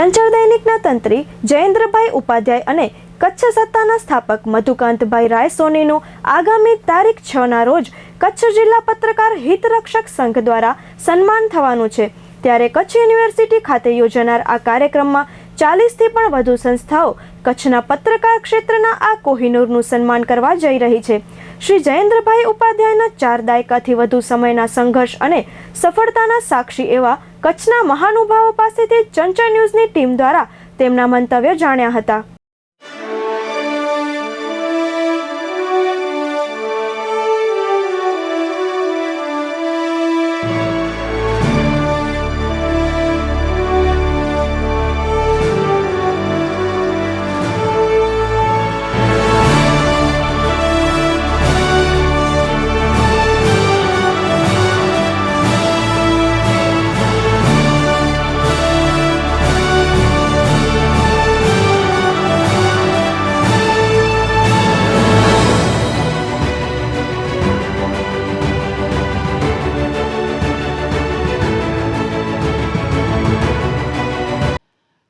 ચંચળ દૈનિકના તંત્રી જયેન્દ્રભાઈ ઉપાધ્યાય અને કચ્છ સત્તાના સ્થાપક મધુકાંતભાઈ રાયસોનીનું આગામી તારીખ 6ના રોજ કચ્છ જિલ્લા પત્રકાર હિતરક્ષક સંઘ દ્વારા સન્માન થવાનું છે। ત્યારે કચ્છ યુનિવર્સિટી ખાતે યોજાનાર આ કાર્યક્રમમાં 40થી પણ વધુ સંસ્થાઓ કચ્છના પત્રકાર ક્ષેત્રના આ કોહિનૂરનું સન્માન કરવા જઈ રહી છે। શ્રી જયેન્દ્રભાઈ ઉપાધ્યાયના 4 દાયકાથી વધુ સમયના સંઘર્ષ અને સફળતાના સાક્ષી એવા કચ્છના મહાનુભાવો પાસેથી ચંચળ ન્યૂઝની ટીમ દ્વારા તેમના મંતવ્ય જાણ્યા હતા।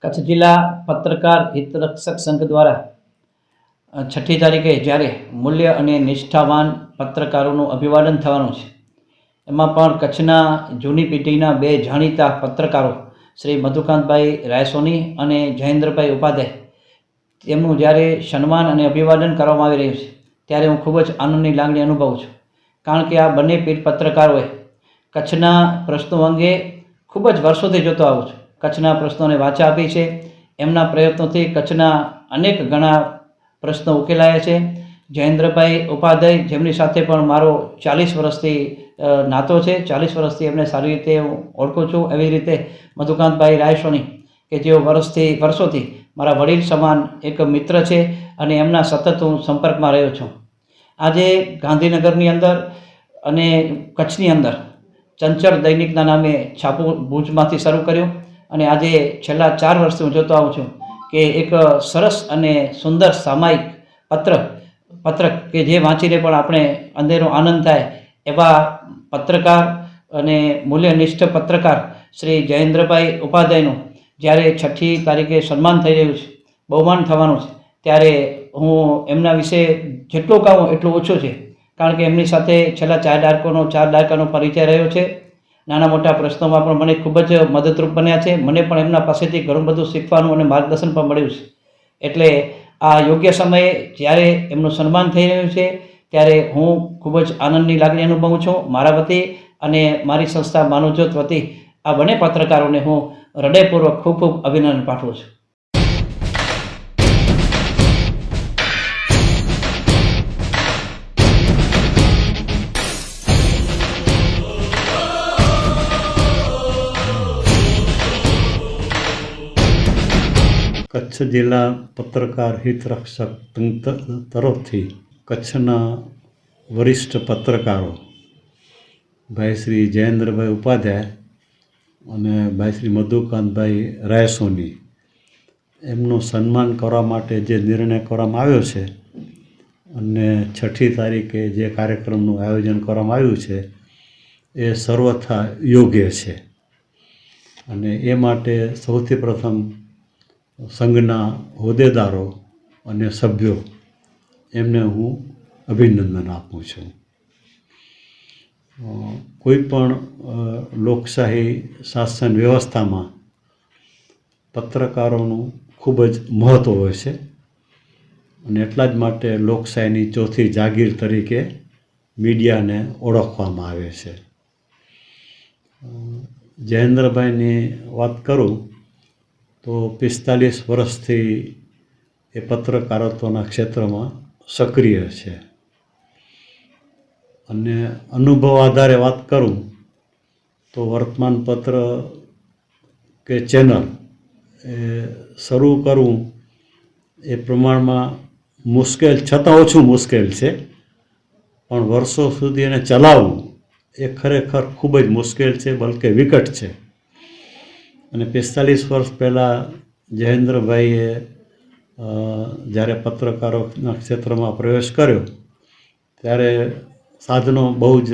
કચ્છ જિલ્લા પત્રકાર હિતરક્ષક સંઘ દ્વારા 6ઠી તારીખે જ્યારે મૂલ્ય અને નિષ્ઠાવાન પત્રકારોનું અભિવાદન થવાનું છે, એમાં પણ કચ્છના જૂની પેઢીના 2 જાણીતા પત્રકારો શ્રી મધુકાંતભાઈ રાયસોની અને જયેન્દ્રભાઈ ઉપાધ્યાય, તેમનું જ્યારે સન્માન અને અભિવાદન કરવામાં આવી રહ્યું છે, ત્યારે હું ખૂબ જ આનંદની લાગણી અનુભવું છું। કારણ કે આ બંને પીઢ પત્રકારોએ કચ્છના પ્રશ્નો અંગે ખૂબ જ વર્ષોથી જોતો આવું છું, કચ્છના પ્રશ્નોને વાચા આપી છે। એમના પ્રયત્નોથી કચ્છના અનેક ઘણા પ્રશ્નો ઉકેલાયા છે। જયેન્દ્રભાઈ ઉપાધ્યાય, જેમની સાથે પણ મારો 40 વર્ષથી નાતો છે, 40 વર્ષથી એમને સારી રીતે હું ઓળખું છું। એવી રીતે મધુકાંતભાઈ રાયસોની કે જેઓ વર્ષોથી મારા વડીલ સમાન એક મિત્ર છે અને એમના સતત હું સંપર્કમાં રહ્યો છું। આજે ગાંધીનગરની અંદર અને કચ્છની અંદર ચંચળ દૈનિકના નામે છાપું ભુજમાંથી શરૂ કર્યું અને આજે છેલ્લા 4 વર્ષથી હું જોતો આવું છું કે એક સરસ અને સુંદર સામાયિક પત્રક કે જે વાંચીને પણ આપણે અંદરનો આનંદ થાય એવા પત્રકાર અને મૂલ્યનિષ્ઠ પત્રકાર શ્રી જયેન્દ્રભાઈ ઉપાધ્યાયનું જ્યારે 6ઠી તારીખે સન્માન થઈ રહ્યું છે, બહુમાન થવાનું છે, ત્યારે હું એમના વિશે જેટલું કહું એટલું ઓછું છે। કારણ કે એમની સાથે છેલ્લા 4 દાયકાનો પરિચય રહ્યો છે। નાના મોટા પ્રશ્નોમાં પણ મને ખૂબ જ મદદરૂપ બન્યા છે। મને પણ એમના પાસેથી ઘણું બધું શીખવાનું અને માર્ગદર્શન પણ મળ્યું છે। એટલે આ યોગ્ય સમયે જ્યારે એમનું સન્માન થઈ રહ્યું છે, ત્યારે હું ખૂબ જ આનંદની લાગણી અનુભવું છું। મારા વતી અને મારી સંસ્થા માનવજ્યોત વતી આ બંને પત્રકારોને હું હૃદયપૂર્વક ખૂબ ખૂબ અભિનંદન પાઠવું છું। કચ્છ જિલ્લા પત્રકાર હિતરક્ષક તરફથી કચ્છના વરિષ્ઠ પત્રકારો ભાઈ શ્રી જયેન્દ્રભાઈ ઉપાધ્યાય અને ભાઈ શ્રી મધુકાંતભાઈ રાયસોની એમનું સન્માન કરવા માટે જે નિર્ણય કરવામાં આવ્યો છે અને 6ઠી તારીખે જે કાર્યક્રમનું આયોજન કરવામાં આવ્યું છે એ સર્વથા યોગ્ય છે અને એ માટે સૌથી પ્રથમ સંઘના હોદ્દેદારો અને સભ્યો એમને હું અભિનંદન આપું છું। કોઈ પણ લોકશાહી શાસન વ્યવસ્થામાં પત્રકારોનું ખૂબ જ મહત્ત્વ હોય છે અને એટલા જ માટે લોકશાહીની ચોથી જાગીર તરીકે મીડિયાને ઓળખવામાં આવે છે। જયેન્દ્રભાઈની વાત કરું તો 45 વર્ષથી એ પત્રકારત્વના ક્ષેત્રમાં સક્રિય છે અને અનુભવ આધારે વાત કરું તો વર્તમાનપત્ર કે ચેનલ એ શરૂ કરવું એ પ્રમાણમાં મુશ્કેલ છતાં ઓછું મુશ્કેલ છે, પણ વર્ષો સુધી એને ચલાવવું એ ખરેખર ખૂબ જ મુશ્કેલ છે, બલકે વિકટ છે। અને 45 વર્ષ પહેલાં જયેન્દ્રભાઈએ જ્યારે પત્રકારોના ક્ષેત્રમાં પ્રવેશ કર્યો ત્યારે સાધનો બહુ જ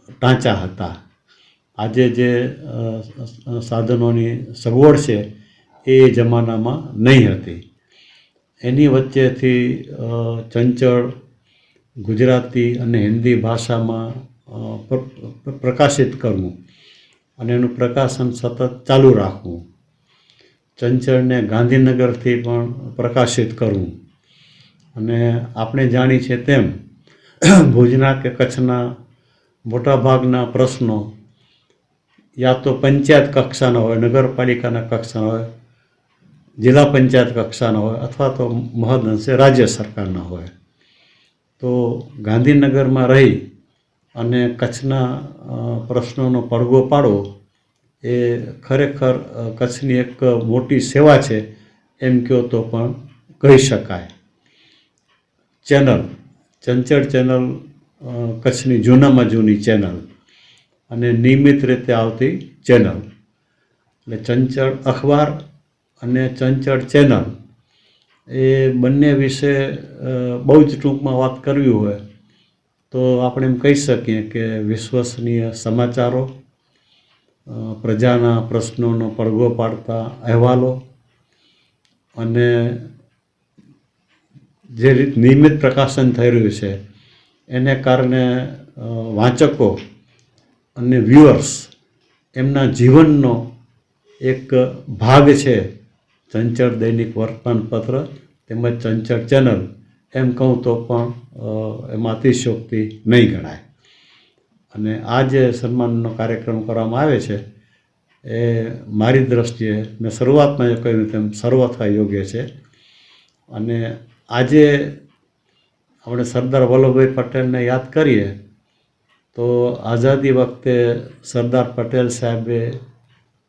ટાંચા હતા। આજે જે સાધનોની સગવડ છે એ જમાનામાં નહીં હતી. એની વચ્ચેથી ચંચળ ગુજરાતી અને હિન્દી ભાષામાં પ્રકાશિત કરવું અને એનું પ્રકાશન સતત ચાલુ રાખવું. ચંચળને ગાંધીનગરથી પણ પ્રકાશિત કરવું અને આપણે જાણીએ છીએ તેમ ભુજના કે કચ્છના મોટાભાગના પ્રશ્નો યા તો પંચાયત કક્ષાના હોય, નગરપાલિકાના કક્ષાના હોય, જિલ્લા પંચાયત કક્ષાના હોય અથવા તો મહદઅંશે રાજ્ય સરકારના હોય. તો ગાંધીનગરમાં રહી અને કચ્છના પ્રશ્નોનો પડઘો પાડવો એ ખરેખર કચ્છની એક મોટી સેવા છે એમ કહો તો પણ કહી શકાય. ચંચળ ચેનલ કચ્છની જૂનામાં જૂની ચેનલ અને નિયમિત રીતે આવતી ચેનલ. એટલે ચંચળ અખબાર અને ચંચળ ચેનલ એ બંને વિશે બહુ જ ટૂંકમાં વાત કરવી હોય તો આપણે એમ કહી શકીએ કે વિશ્વસનીય સમાચારો, પ્રજાના પ્રશ્નોનો પડઘો પાડતા અહેવાલો અને જે રીત નિયમિત પ્રકાશન થઈ રહ્યું છે એને કારણે વાંચકો અને વ્યુઅર્સ એમના જીવનનો એક ભાગ છે ચંચળ દૈનિક વર્તમાનપત્ર તેમજ ચંચળ ચેનલ એમ કહું તો પણ એમાં અતિશયોક્તિ નહીં ગણાય. અને આ જે સન્માનનો કાર્યક્રમ કરવામાં આવે છે એ મારી દૃષ્ટિએ મેં શરૂઆતમાં જે કહ્યું તેમ સર્વથા યોગ્ય છે. અને આજે આપણે સરદાર વલ્લભભાઈ પટેલને યાદ કરીએ તો આઝાદી વખતે સરદાર પટેલ સાહેબે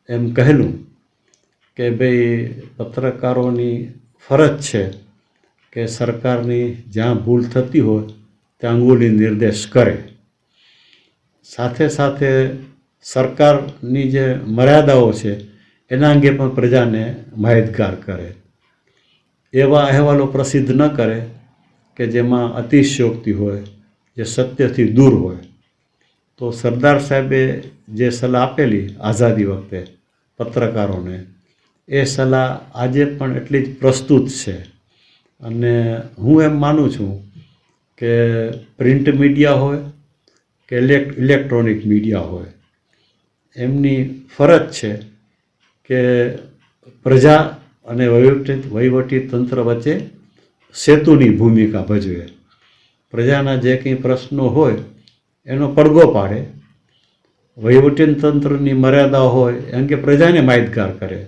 એમ કહેલું કે ભાઈ પત્રકારોની ફરજ છે કે સરકારની જ્યાં ભૂલ થતી હોય ત્યાં અંગુલી નિર્દેશ કરે, સાથે સાથે સરકારની જે મર્યાદાઓ છે એના અંગે પણ પ્રજાને માહિતગાર કરે. એવા અહેવાલો પ્રસિદ્ધ ન કરે કે જેમાં અતિશયોક્તિ હોય, જે સત્યથી દૂર હોય. તો સરદાર સાહેબે જે સલાહ આપેલી આઝાદી વખતે પત્રકારોને, એ સલાહ આજે પણ એટલી જ પ્રસ્તુત છે. અને હું એમ માનું છું કે પ્રિન્ટ મીડિયા હોય કે ઇલેક્ટ્રોનિક મીડિયા હોય, એમની ફરજ છે કે પ્રજા અને વહીવટી તંત્ર વચ્ચે સેતુની ભૂમિકા ભજવે. પ્રજાના જે કંઈ પ્રશ્નો હોય એનો પડઘો પાડે, વહીવટી તંત્રની મર્યાદાઓ હોય એ અંગે પ્રજાને માહિતગાર કરે,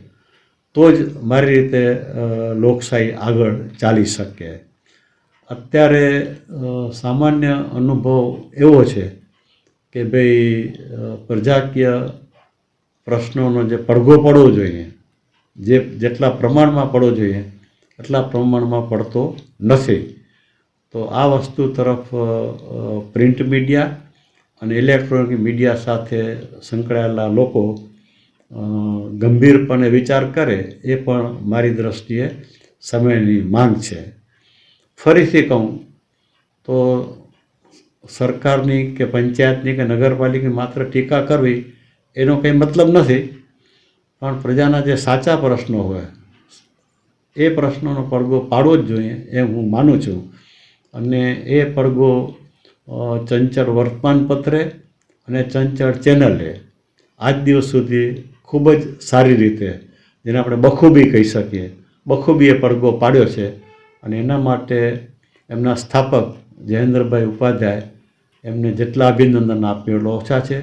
તો જ મારી રીતે લોકશાહી આગળ ચાલી શકે. અત્યારે સામાન્ય અનુભવ એવો છે કે ભાઈ પ્રજાકીય પ્રશ્નોનો જે પડઘો પડવો જોઈએ, જેટલા પ્રમાણમાં પડવો જોઈએ એટલા પ્રમાણમાં પડતો નથી. તો આ વસ્તુ તરફ પ્રિન્ટ મીડિયા અને ઇલેક્ટ્રોનિક મીડિયા સાથે સંકળાયેલા લોકો ગંભીરપણે વિચાર કરે એ પણ મારી દૃષ્ટિએ સમયની માંગ છે. ફરીથી કહું તો સરકારની કે પંચાયતની કે નગરપાલિકાની માત્ર ટીકા કરવી એનો કંઈ મતલબ નથી, પણ પ્રજાના જે સાચા પ્રશ્નો હોય એ પ્રશ્નોનો પડઘો પાડવો જ જોઈએ એમ હું માનું છું. અને એ પડઘો ચંચળ વર્તમાનપત્રે અને ચંચળ ચેનલે આજ દિવસ સુધી ખૂબ જ સારી રીતે, જેને આપણે બખૂબી કહી શકીએ, બખૂબી એ પડઘો પાડ્યો છે. અને એના માટે એમના સ્થાપક જયેન્દ્રભાઈ ઉપાધ્યાય એમને જેટલા અભિનંદન આપ્યો એટલો ઓછા છે.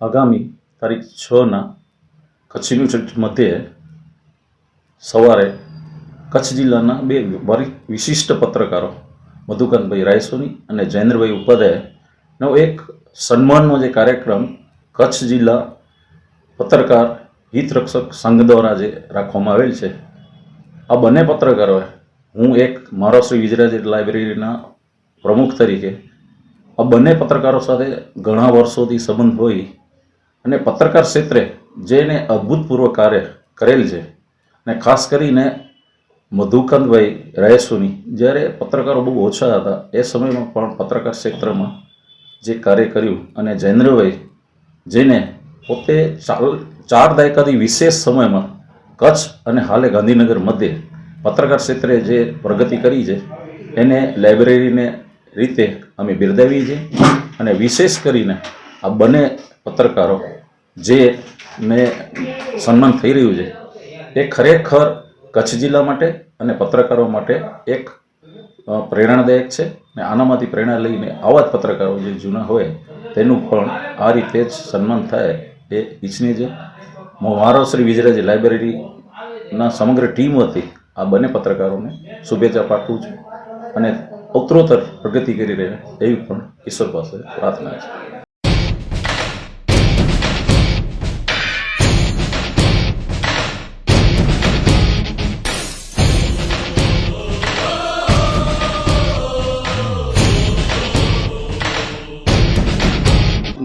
આગામી તારીખ 6ના કચ્છ યુનિવર્સિટી મધ્યે સવારે કચ્છ જિલ્લાના બે વિશિષ્ટ પત્રકારો મધુકાંતભાઈ રાયસોની અને જયેન્દ્રભાઈ ઉપાધ્યાયનો એક સન્માનનો જે કાર્યક્રમ કચ્છ જિલ્લા પત્રકાર હિતરક્ષક સંઘ દ્વારા જે રાખવામાં આવેલ છે, આ બંને પત્રકારોએ, હું એક મારો શ્રી વિજરાજ લાઇબ્રેરીના પ્રમુખ તરીકે આ બંને પત્રકારો સાથે ઘણા વર્ષોથી સંબંધ હોય અને પત્રકાર ક્ષેત્રે જેને અભૂતપૂર્વ કાર્ય કરેલ છે, અને ખાસ કરીને મધુકાંતભાઈ રાયસોની જ્યારે પત્રકારો બહુ ઓછા હતા એ સમયમાં પણ પત્રકાર ક્ષેત્રમાં જે કાર્ય કર્યું, અને જયેન્દ્રભાઈ જેને પોતે 4 દાયકાથી વિશેષ સમયમાં કચ્છ અને હાલે ગાંધીનગર મધ્યે પત્રકાર ક્ષેત્રે જે પ્રગતિ કરી છે એને લાઇબ્રેરીને રીતે અમે બિરદાવીએ છીએ. અને વિશેષ કરીને આ બંને પત્રકારો જેને સન્માન થઈ રહ્યું છે એ ખરેખર કચ્છ જિલ્લા માટે અને પત્રકારો માટે એક પ્રેરણાદાયક છે. અને આનામાંથી પ્રેરણા લઈને આવા જ પત્રકારો જે જૂના હોય તેનું પણ આ રીતે જ સન્માન થાય એ ઈચ્છનીય છે. હું મારો શ્રી વિજરાજી લાઇબ્રેરીના સમગ્ર ટીમ વતી આ બંને પત્રકારોને શુભેચ્છા પાઠવું છું, અને ઉત્તરોત્તર પ્રગતિ કરી રહે એવી પણ ઈશ્વર પાસે પ્રાર્થના છે.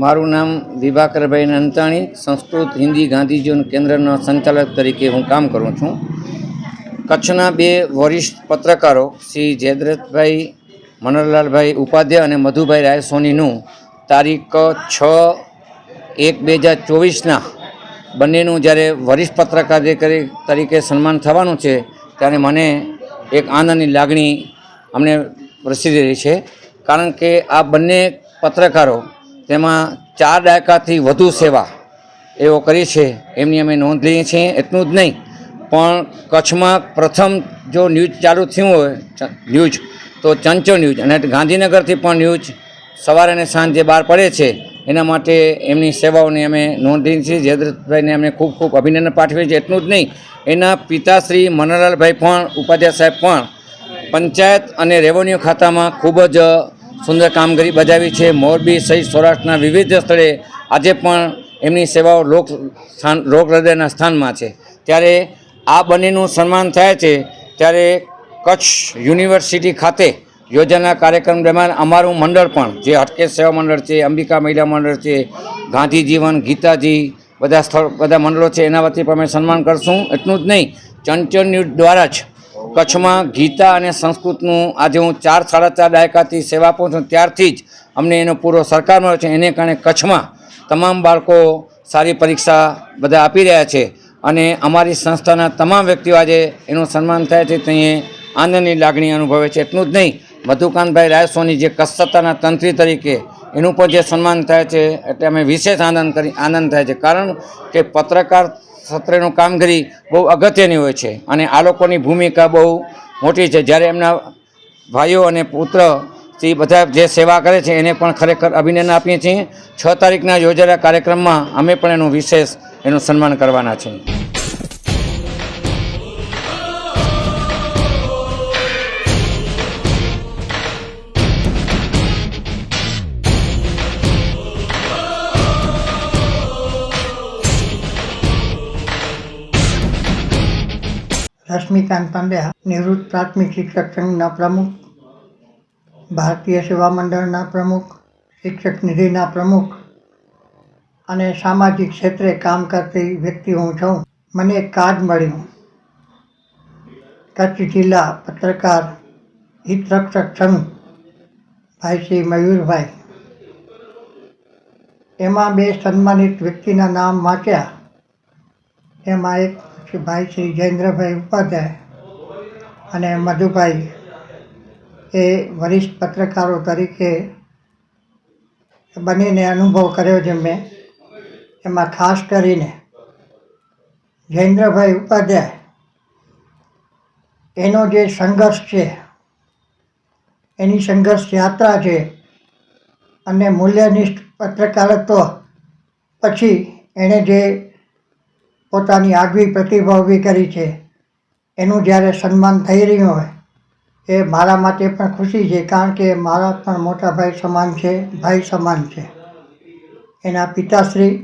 મારું નામ દિવાકરભાઈ નંતાણી, સંસ્કૃત હિન્દી ગાંધીજીવન કેન્દ્રના સંચાલક તરીકે હું કામ કરું છું. કચ્છના 2 વરિષ્ઠ પત્રકારો શ્રી જયદ્રથભાઈ મનોહરલાલભાઈ ઉપાધ્યાય અને મધુભાઈ રાયસોનીનું તારીખ 6/1/2024ના બંનેનું જ્યારે વરિષ્ઠ પત્રકાર તરીકે સન્માન થવાનું છે ત્યારે મને એક આનંદની લાગણી અમને પ્રસરી રહી છે. કારણ કે આ બંને પત્રકારો તેમાં 4 દાયકાથી વધુ સેવા એઓ કરી છે, એમની અમે નોંધ લઈએ છીએ. એટલું જ નહીં પણ કચ્છમાં પ્રથમ જો ન્યૂઝ ચાલુ થયું હોય ન્યૂઝ તો ચંચળ ન્યૂઝ, અને ગાંધીનગરથી પણ ન્યૂઝ સવારે અને સાંજે બહાર પડે છે. એના માટે એમની સેવાઓની અમે નોંધ લઈએ છીએ. જયદ્રથભાઈને અમે ખૂબ ખૂબ અભિનંદન પાઠવીએ છીએ. એટલું જ નહીં, એના પિતાશ્રી મનોહરલાલભાઈ પણ ઉપાધ્યાય સાહેબ પણ પંચાયત અને રેવન્યુ ખાતામાં ખૂબ જ સુંદર કામગીરી બજાવી છે. મોરબી સહિત સૌરાષ્ટ્રના વિવિધ સ્થળે આજે પણ એમની સેવાઓ લોક હૃદયના સ્થાનમાં છે. ત્યારે આ બંનેનું સન્માન થાય છે ત્યારે કચ્છ યુનિવર્સિટી ખાતે યોજાનાર કાર્યક્રમ દરમિયાન અમારું મંડળ પણ, જે હટકેશ સેવા મંડળ છે, અંબિકા મહિલા મંડળ છે, ગાંધી જીવન, ગીતાજી, બધા મંડળો છે, એના વતી પણ અમે સન્માન કરશું. એટલું જ નહીં, ચંચળ ન્યૂઝ દ્વારા જ કચ્છમાં ગીતા અને સંસ્કૃતનું આજે હું 4-4.5 દાયકાથી સેવા આપું છું, ત્યારથી જ અમને એનો પૂરો સહકાર મળ્યો છે. એને કારણે કચ્છમાં તમામ બાળકો સારી પરીક્ષા બધા આપી રહ્યા છે, અને અમારી સંસ્થાના તમામ વ્યક્તિઓ આજે એનું સન્માન થાય છે તે આનંદની લાગણી અનુભવે છે. એટલું જ નહીં, મધુકાંતભાઈ રાયસોની જે કચ્છ સત્તાના તંત્રી તરીકે એનું પણ જે સન્માન થાય છે એટલે અમે વિશેષ આનંદ થાય છે. કારણ કે પત્રકાર ક્ષેત્રનું કામગીરી બહુ અગત્યની હોય છે, અને આ લોકોની ભૂમિકા બહુ મોટી છે. જ્યારે એમના ભાઈઓ અને પુત્ર તે બધા જે સેવા કરે છે એને પણ ખરેખર અભિનંદન આપીએ છીએ. 6 તારીખના યોજાયેલા કાર્યક્રમમાં અમે પણ એનું વિશેષ સન્માન કરવાના છીએ. રશ્મિકાંત પાંડ્યા, નિવૃત્ત પ્રાથમિક શિક્ષક સંઘના પ્રમુખ, ભારતીય સેવા મંડળના પ્રમુખ, શિક્ષક નિધિના પ્રમુખ અને સામાજિક ક્ષેત્રે કામ કરતી વ્યક્તિ હું છું. મને એક કાર્ડ મળ્યું કચ્છ જિલ્લા પત્રકાર હિતરક્ષક સંઘ ભાઈ શ્રી મયુરભાઈ. એમાં 2 સન્માનિત વ્યક્તિના નામ વાંચ્યા. એમાં એક ભાઈ શ્રી જયેન્દ્રભાઈ ઉપાધ્યાય અને મધુભાઈ એ વરિષ્ઠ પત્રકારો તરીકે બંનેને અનુભવ કર્યો છે મેં. એમાં ખાસ કરીને જયેન્દ્રભાઈ ઉપાધ્યાય, એનો જે સંઘર્ષ છે, એની સંઘર્ષ યાત્રા છે, અને મૂલ્યનિષ્ઠ પત્રકારત્વ પછી એણે જે પોતાની આગવી પ્રતિભા ઊભી કરી છે એનું જ્યારે સન્માન થઈ રહ્યું હોય એ મારા માટે પણ ખુશી છે. કારણ કે મારા પણ મોટા ભાઈ સમાન છે, ભાઈ સમાન છે. એના પિતાશ્રી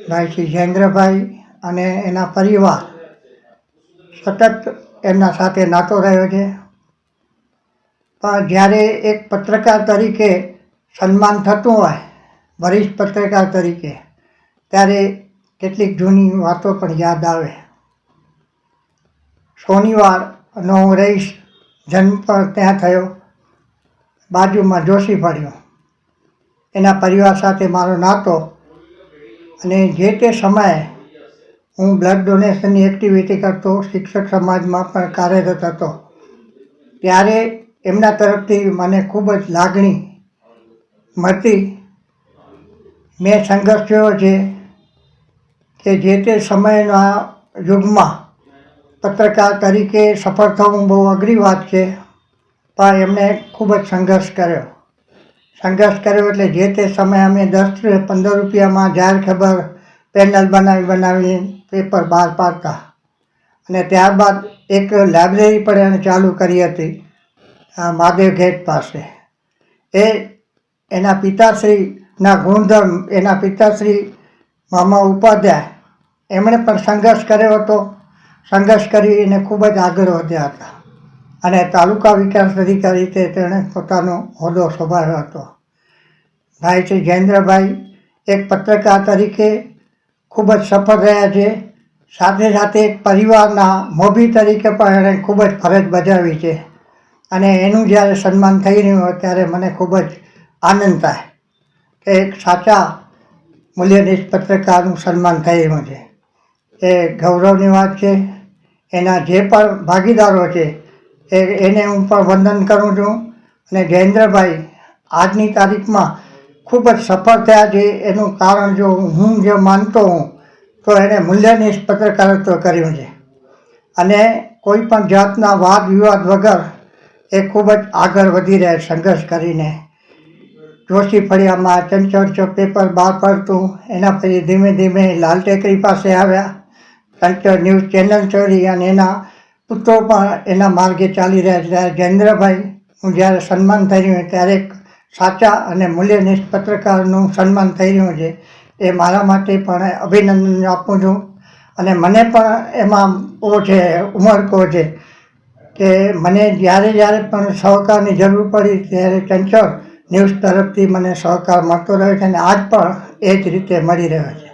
ભાઈ શ્રી જયેન્દ્રભાઈ અને એના પરિવાર સતત એમના સાથે નાતો રહ્યો છે. પણ જ્યારે એક પત્રકાર તરીકે સન્માન થતું હોય વરિષ્ઠ પત્રકાર તરીકે, ત્યારે કેટલીક જૂની વાતો પણ યાદ આવે. શોનિવારનો હું રહીશ, જન્મ પણ ત્યાં થયો, બાજુમાં જોશી પડ્યો. એના પરિવાર સાથે મારો નાતો, અને જે તે સમયે હું બ્લડ ડોનેશનની એક્ટિવિટી કરતો, શિક્ષક સમાજમાં પણ કાર્યરત હતો. ત્યારે એમના તરફથી મને ખૂબ જ લાગણી મળતી. મેં સંઘર્ષ કર્યો છે કે જે તે સમયના યુગમાં પત્રકાર તરીકે સફળ થવું બહુ અઘરી વાત છે, પણ એમણે ખૂબ જ સંઘર્ષ કર્યો એટલે જે તે સમયે અમે 10-15 રૂપિયામાં જાહેર ખબર પેનલ બનાવી પેપર બહાર પાડતા. અને ત્યારબાદ એક લાઇબ્રેરી પણ એને ચાલુ કરી હતી મહાદેવ ગેટ પાસે. એના પિતાશ્રીના ગુણધર્મ, એના પિતાશ્રી મામા ઉપાધ્યાય, એમણે પણ સંઘર્ષ કર્યો હતો. સંઘર્ષ કરીને ખૂબ જ આગળ વધ્યા હતા, અને તાલુકા વિકાસ અધિકારી રીતે તેણે પોતાનો હોદ્દો સંભાળ્યો હતો. ભાઈ શ્રી જયેન્દ્રભાઈ એક પત્રકાર તરીકે ખૂબ જ સફળ રહ્યા છે. સાથે સાથે એક પરિવારના મોભી તરીકે પણ એણે ખૂબ જ ફરજ બજાવી છે. અને એનું જ્યારે સન્માન થઈ રહ્યું હોય ત્યારે મને ખૂબ જ આનંદ થાય કે એક સાચા મૂલ્યનિષ્ઠ પત્રકારનું સન્માન થઈ રહ્યું છે. એ ગૌરવની વાત છે. એના જે પણ ભાગીદારો છે એને હું પણ વંદન કરું છું. અને જયેન્દ્રભાઈ આજની તારીખમાં ખૂબ જ સફળ થયા છે. એનું કારણ જો હું જે માનતો હું તો એણે મૂલ્યનિષ્ઠ પત્રકારત્વ કર્યું છે, અને કોઈ પણ જાતના વાદ વિવાદ વગર એ ખૂબ જ આગળ વધી રહ્યા, સંઘર્ષ કરીને. જોશી ફળિયામાં ચંચળ ચોક પેપર બહાર પડતું, એના પછી ધીમે ધીમે લાલ ટેકરી પાસે આવ્યા, ચંચળ ન્યૂઝ ચેનલ ચોરી, અને એના પુત્રો પણ એના માર્ગે ચાલી રહ્યા છે. ત્યારે જયેન્દ્રભાઈનું જ્યારે સન્માન થઈ રહ્યું ત્યારે એક સાચા અને મૂલ્યનિષ્ઠ પત્રકારનું સન્માન થઈ રહ્યું છે. એ મારા માટે પણ અભિનંદન આપું છું. અને મને પણ એમાં ઉમળકો છે કે મને જ્યારે પણ સહકારની જરૂર પડી ત્યારે ચંચળ ન્યૂઝ તરફથી મને સહકાર મળતો રહ્યો છે, અને આજ પણ એ જ રીતે મળી રહ્યો છે.